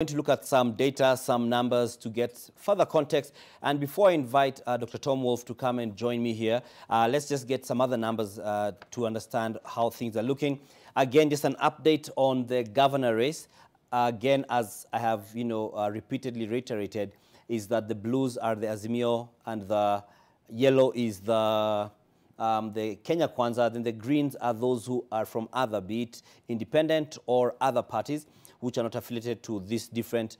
Going to look at some data, some numbers to get further context. And before I invite Dr. Tom Wolf to come and join me here, let's just get some other numbers to understand how things are looking. Again, just an update on the governor race. Again, as I have repeatedly reiterated, is that the blues are the Azimio and the yellow is the Kenya Kwanza. Then the greens are those who are from other, be it independent or other parties, which are not affiliated to this different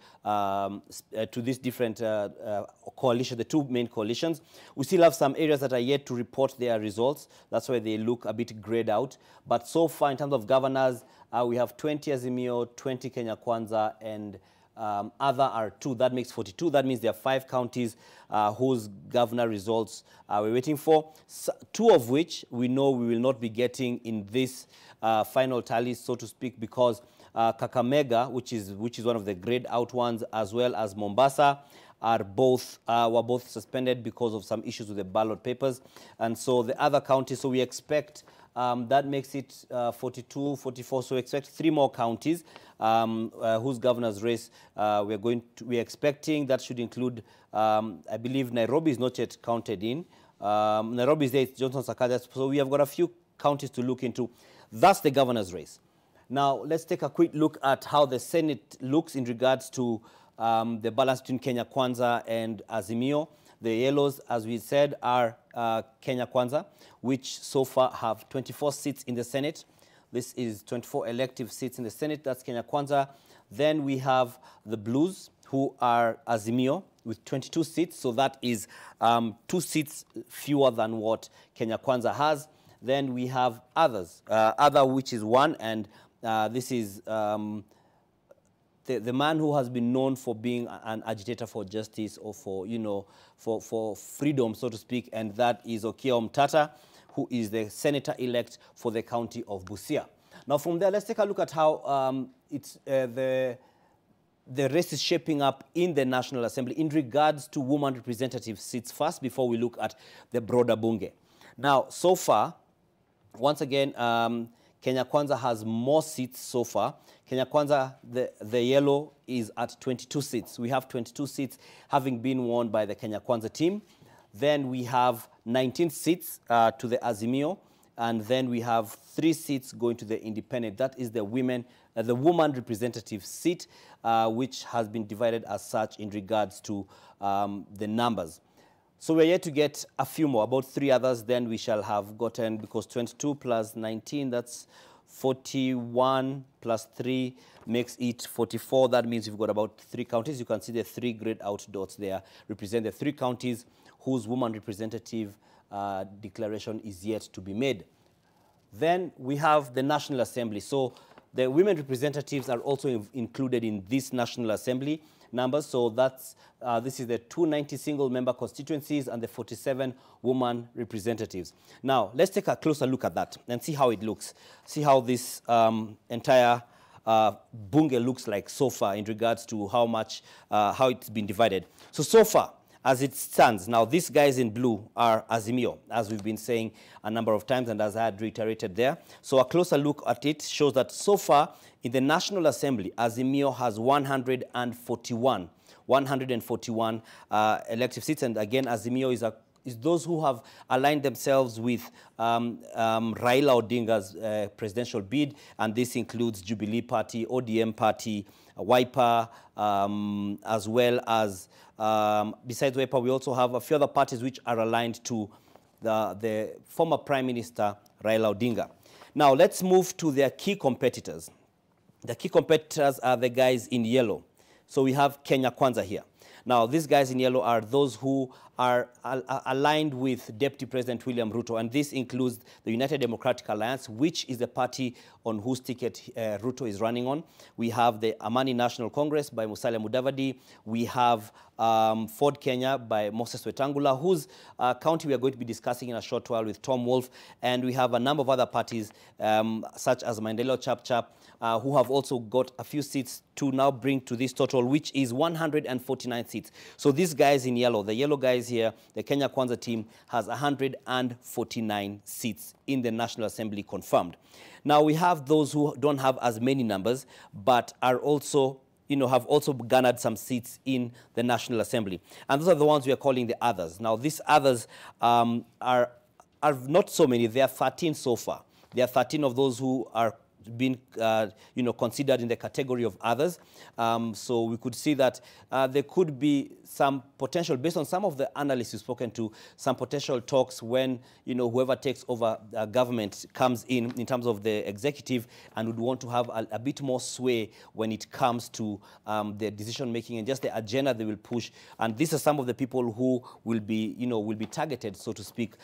coalition, the two main coalitions. We still have some areas that are yet to report their results. That's why they look a bit grayed out. But so far, in terms of governors, we have 20 Azimio, 20 Kenya Kwanza, and other are 2. That makes 42. That means there are 5 counties whose governor results we're waiting for. 2 of which we know we will not be getting in this final tally, so to speak, because Kakamega, which is one of the grayed out ones, as well as Mombasa, were both suspended because of some issues with the ballot papers. And so the other counties, so we expect that makes it 42, 44. So we expect 3 more counties whose governor's race we're expecting. That should include, I believe Nairobi is not yet counted in. Nairobi is there, it's Johnson Sakaja. So we have got a few counties to look into. That's the governor's race. Now, let's take a quick look at how the Senate looks in regards to the balance between Kenya Kwanza and Azimio. The yellows, as we said, are Kenya Kwanza, which so far have 24 seats in the Senate. This is 24 elective seats in the Senate. That's Kenya Kwanza. Then we have the blues, who are Azimio, with 22 seats. So that is 2 seats fewer than what Kenya Kwanza has. Then we have others, which is 1, and this is the man who has been known for being an agitator for justice or for freedom, so to speak, and that is Okiya Omtata, who is the senator-elect for the county of Busia. Now, from there, let's take a look at how the race is shaping up in the National Assembly in regards to woman representative seats first, before we look at the broader bunge. Now, so far, once again, Kenya Kwanza has more seats so far. Kenya Kwanza, the yellow, is at 22 seats. We have 22 seats having been won by the Kenya Kwanza team. Then we have 19 seats to the Azimio, and then we have 3 seats going to the independent. That is the woman representative seat, which has been divided as such in regards to the numbers. So we're yet to get a few more, about 3 others, then we shall have gotten, because 22 plus 19, that's 41 plus 3 makes it 44. That means we've got about 3 counties. You can see the 3 grayed out dots there represent the 3 counties whose woman representative declaration is yet to be made. Then we have the National Assembly. So the women representatives are also included in this National Assembly numbers. So that's this is the 290 single-member constituencies and the 47 woman representatives. Now, let's take a closer look at that and see how it looks. See how this entire bunge looks like so far in regards to how it's been divided. So far, as it stands, now these guys in blue are Azimio, as we've been saying a number of times and as I had reiterated there. So a closer look at it shows that so far in the National Assembly, Azimio has 141 elective seats. And again, Azimio is those who have aligned themselves with Raila Odinga's presidential bid, and this includes Jubilee Party, ODM Party, Wiper, as well as, besides Wiper, we also have a few other parties which are aligned to the former Prime Minister, Raila Odinga. Now, let's move to their key competitors. The key competitors are the guys in yellow. So we have Kenya Kwanza here. Now, these guys in yellow are those who are aligned with Deputy President William Ruto, and this includes the United Democratic Alliance, which is the party on whose ticket Ruto is running on. We have the Amani National Congress by Musalia Mudavadi. We have Ford Kenya by Moses Wetangula, whose county we are going to be discussing in a short while with Tom Wolf. And we have a number of other parties, such as Untitled Chapter, who have also got a few seats to now bring to this total, which is 149 seats. So these guys in yellow, the yellow guys here, the Kenya Kwanza team, has 149 seats in the National Assembly confirmed. Now we have those who don't have as many numbers, but are also have also garnered some seats in the National Assembly. And those are the ones we are calling the others. Now, these others are not so many. There are 13 so far. There are 13 of those who are being considered in the category of others. So we could see that there could be some potential, based on some of the analysts you've spoken to, some potential talks when whoever takes over government comes in terms of the executive and would want to have a bit more sway when it comes to the decision making and just the agenda they will push. And these are some of the people who will be targeted, so to speak,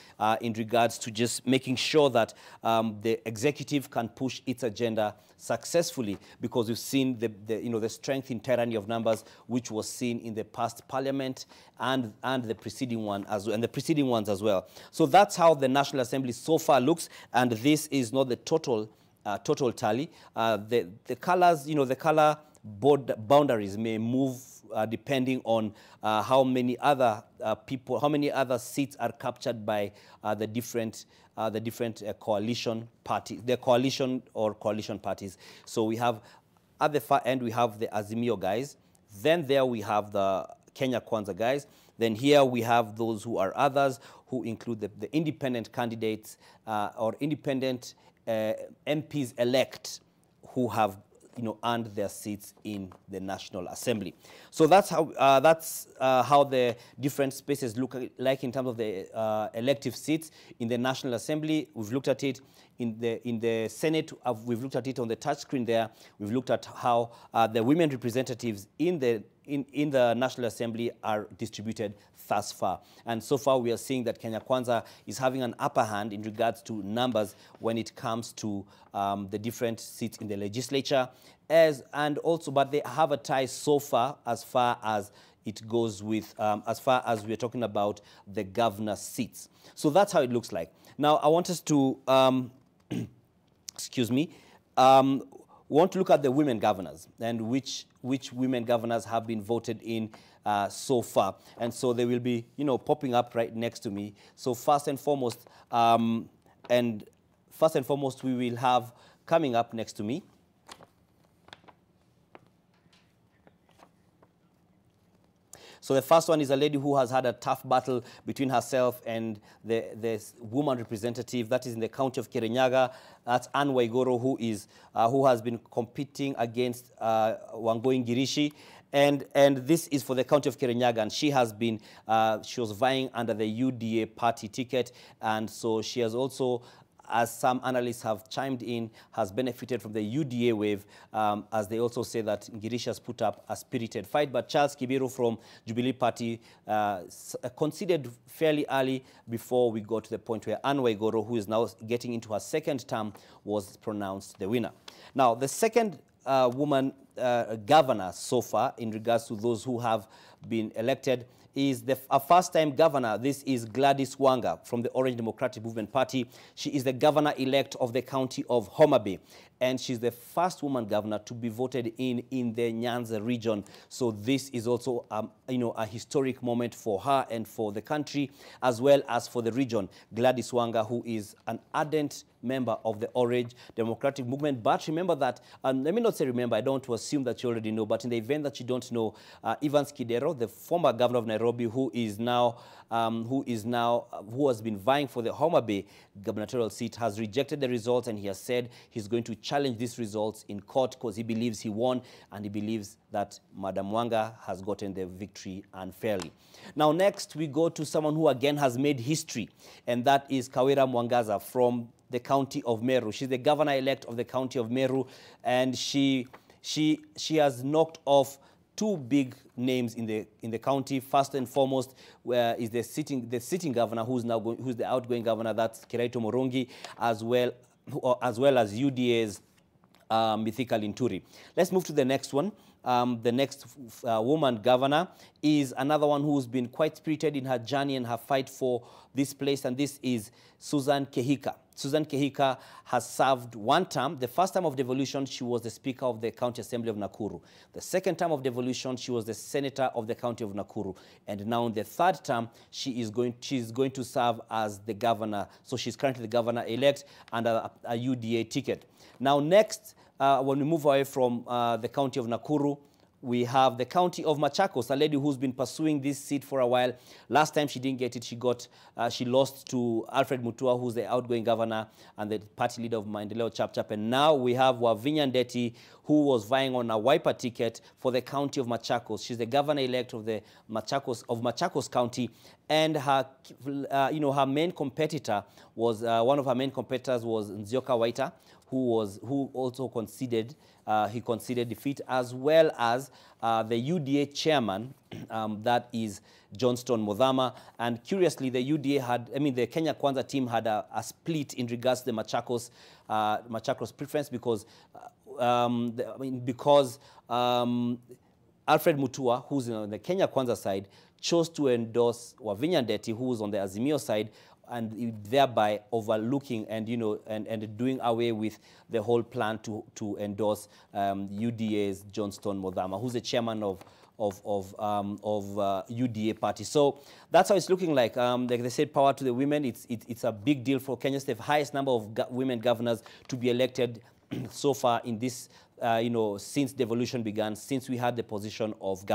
in regards to just making sure that the executive can push its agenda successfully, because we've seen the strength in tyranny of numbers, which was seen in the past parliament and the preceding one as well, and the preceding ones as well. So that's how the National Assembly so far looks, and this is not the total tally. The colors, the color boundaries may move depending on how many other seats are captured by the different coalition parties, the coalition or coalition parties. So we have, at the far end, we have the Azimio guys. Then there we have the Kenya Kwanza guys. Then here we have those who are others, who include the independent candidates or independent MPs elect who have earned their seats in the National Assembly. So that's how the different spaces look like in terms of the elective seats in the National Assembly. We've looked at it in the Senate. We've looked at it on the touch screen there. We've looked at how the women representatives in the National Assembly are distributed thus far. And so far we are seeing that Kenya Kwanza is having an upper hand in regards to numbers when it comes to the different seats in the legislature, but they have a tie so far as it goes with, as far as we're talking about the governor seats. So that's how it looks like. Now I want us to, excuse me, we want to look at the women governors and which women governors have been voted in so far. And so they will be, popping up right next to me. So first and foremost, we will have coming up next to me, so the first one is a lady who has had a tough battle between herself and the woman representative that is in the county of Kirinyaga. That's Anne Waigoro, who has been competing against Wangui Ngirishi. And this is for the county of Kirinyaga, and she was vying under the UDA party ticket, and so she has also, as some analysts have chimed in, has benefited from the UDA wave, as they also say that Ngirishi has put up a spirited fight. But Charles Kibiru from Jubilee Party conceded fairly early before we got to the point where Anne Waigoro, who is now getting into her second term, was pronounced the winner. Now, the second woman governor so far, in regards to those who have been elected, is a first-time governor. This is Gladys Wanga from the Orange Democratic Movement Party. She is the governor-elect of the county of Homa Bay, and she's the first woman governor to be voted in the Nyanza region. So this is also, a historic moment for her and for the country, as well as for the region. Gladys Wanga, who is an ardent member of the Orange Democratic Movement. But remember that, let me not say remember, I don't want to assume that you already know, but in the event that you don't know, Evans Kidero, the former governor of Nairobi, who has been vying for the Homa Bay gubernatorial seat, has rejected the results, and he has said he's going to challenge these results in court because he believes he won, and he believes that Madam Wanga has gotten the victory unfairly. Now next we go to someone who again has made history, and that is Kawera Mwangaza from the county of Meru. She's the governor-elect of the county of Meru, and she has knocked off two big names in the county. First and foremost, is the sitting governor, who's the outgoing governor, that's Kiraito Morongi, as well as UDA's Mithika Linturi. Let's move to the next one. The next woman governor is another one who's been quite spirited in her journey and her fight for this place, and this is Suzanne Kehika. Suzanne Kehika has served one term. The first time of devolution, she was the Speaker of the County Assembly of Nakuru. The second term of devolution, she was the Senator of the County of Nakuru. And now in the third term, she is going to serve as the governor. So she's currently the governor-elect under a UDA ticket. Now next, when we move away from the County of Nakuru, we have the county of Machakos, a lady who's been pursuing this seat for a while. Last time she didn't get it, she lost to Alfred Mutua, who's the outgoing governor and the party leader of Maendeleo Chapter. And now we have Wavinya Ndeti, who was vying on a Wiper ticket for the county of Machakos. She's the governor-elect of the Machakos County, and her, her main competitor was one of her main competitors was Nzioka Waita, who also conceded defeat, as well as the UDA chairman, that is Johnston Muthama. And curiously, the the Kenya Kwanza team had a split in regards to the Machakos preference, because Alfred Mutua, who's on the Kenya Kwanza side, chose to endorse Wavinya Ndeti, who was on the Azimio side, and thereby overlooking and and doing away with the whole plan to endorse UDA's Johnston Muthama, who's the chairman of UDA party. So that's how it's looking like. Like they said, power to the women. It's a big deal for Kenya. It's the highest number of women governors to be elected so far in this, since devolution began, since we had the position of governor.